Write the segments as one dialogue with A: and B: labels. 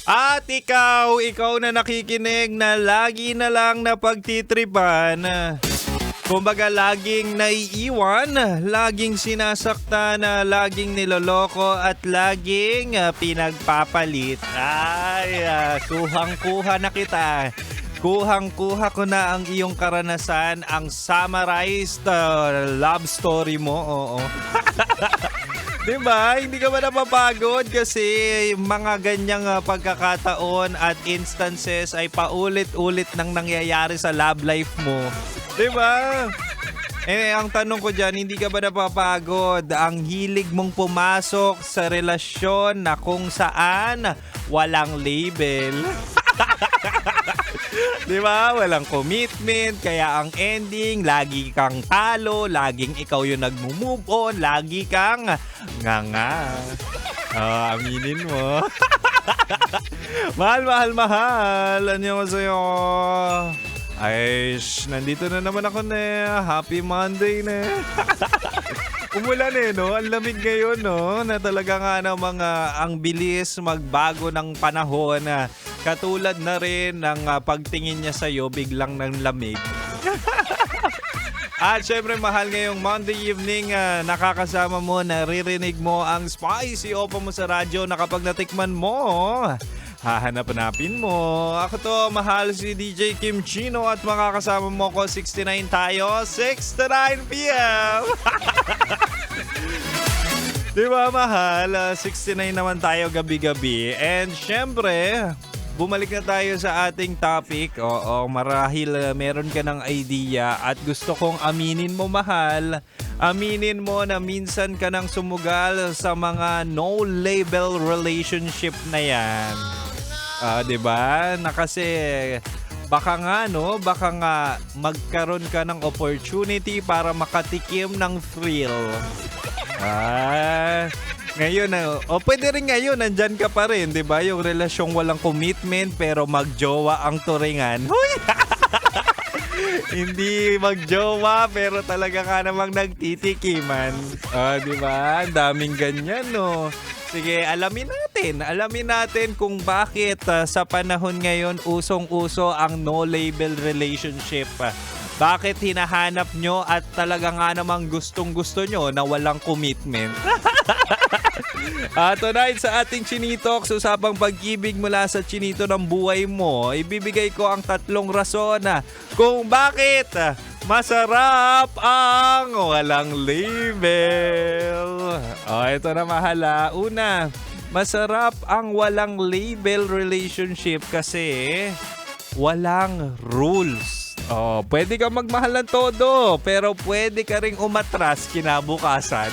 A: At ikaw na nakikinig na lagi na lang na pagtitripan. Kumbaga laging naiiwan, laging sinasaktan, laging niloloko at laging pinagpapalit. Ay, kuhang-kuha na kita. Kuhang-kuha ko na ang iyong karanasan, ang summarized love story mo. Oo. Diba? Hindi ka ba napapagod kasi mga ganyang pagkakataon at instances ay paulit-ulit nang nangyayari sa love life mo. Diba? Ang tanong ko dyan, hindi ka ba napapagod? Ang hilig mong pumasok sa relasyon na kung saan walang label. Diba? Walang commitment, kaya ang ending, lagi kang talo, laging ikaw yung nag-move on, lagi kang nga. Aminin mo. Mahal. Ano ko sa'yo? Ay, nandito na naman ako na. Happy Monday na. Umulan no? Ang lamig ngayon, no? Na talaga nga namang ang bilis magbago ng panahon. Katulad na rin ng pagtingin niya sa'yo, biglang ng lamig. At syempre, mahal, ngayong Monday evening, nakakasama mo, naririnig mo ang spicy opa mo sa radyo na kapag natikman mo, hahanap-hanapin mo. Ako to, mahal, si DJ Kim Chino at makakasama mo ko 69 tayo, 6 to 9 p.m. Diba, mahal? 69 naman tayo gabi-gabi. And syempre, bumalik na tayo sa ating topic. Oo, marahil meron ka ng idea at gusto kong aminin mo, mahal. Aminin mo na minsan ka nang sumugal sa mga no-label relationship na yan. Diba? Na kasi baka nga magkaroon ka ng opportunity para makatikim ng thrill. Ngayon, pwede rin ngayon, nandyan ka pa rin, di ba? Yung relasyong walang commitment pero magjowa ang turingan. Huy! Hindi magjowa pero talaga ka namang nagtitikiman. Di ba? Ang daming ganyan, no? Sige, alamin natin kung bakit sa panahon ngayon usong-uso ang no-label relationship. Bakit hinahanap nyo at talaga nga namang gustong-gusto nyo na walang commitment? Tonight sa ating Chinitalks, usapang pag-ibig mula sa chinito ng buhay mo, ibibigay ko ang 3 rason kung bakit masarap ang walang label. Ito na, mahala. Una, masarap ang walang label relationship kasi walang rules. Pwede ka magmahal ng todo, pero pwede ka ring umatras kinabukasan.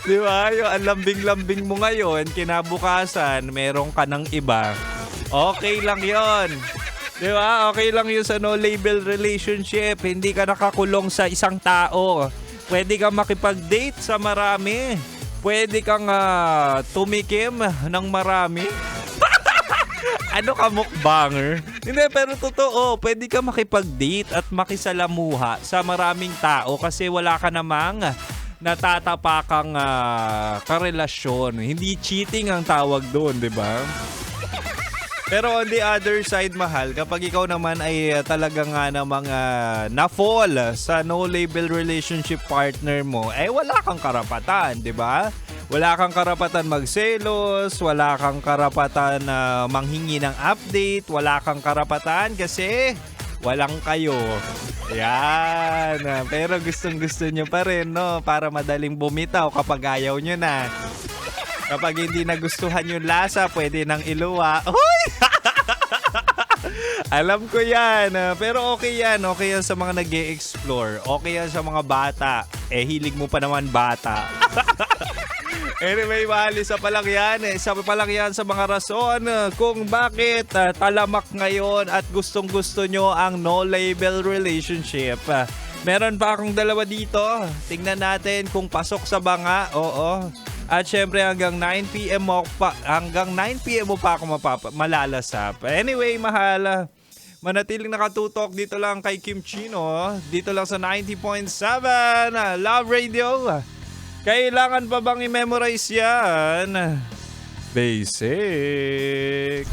A: Di ba? Yung ang lambing-lambing mo ngayon, kinabukasan, meron ka ng iba. Okay lang yon. Di ba? Okay lang yun sa no-label relationship. Hindi ka nakakulong sa isang tao. Pwede kang makipag-date sa marami. Pwede kang tumikim ng marami. Ano ka, mukbanger? Hindi, pero totoo, pwede ka makipag-date at makisalamuha sa maraming tao kasi wala ka namang natatapakang karelasyon. Hindi cheating ang tawag doon, di ba? Pero on the other side, mahal, kapag ikaw naman ay talaga nga namang na-fall sa no-label relationship partner mo, wala kang karapatan, di ba? Wala kang karapatan magselos, wala kang karapatan na manghingi ng update, wala kang karapatan kasi walang kayo. Yan. Pero gustong-gusto nyo pa rin, no? Para madaling bumitaw kapag ayaw nyo na. Kapag hindi nagustuhan yung lasa, pwede nang iluwa. Uy! Alam ko yan. Pero okay yan. Okay yan sa mga nag-e-explore. Okay yan sa mga bata. Hilig mo pa naman bata. Anyway, mahal, isa pa lang yan sa mga rason kung bakit talamak ngayon at gustong-gusto nyo ang no-label relationship. Meron pa akong 2 dito. Tingnan natin kung pasok sa banga. Oo. At syempre hanggang 9 PM mo pa ako malalasap. Anyway, mahal, manatiling nakatutok dito lang kay Kim Chino. Dito lang sa 90.7 Love Radio. Kailangan pa bang i-memorize yan? Basic.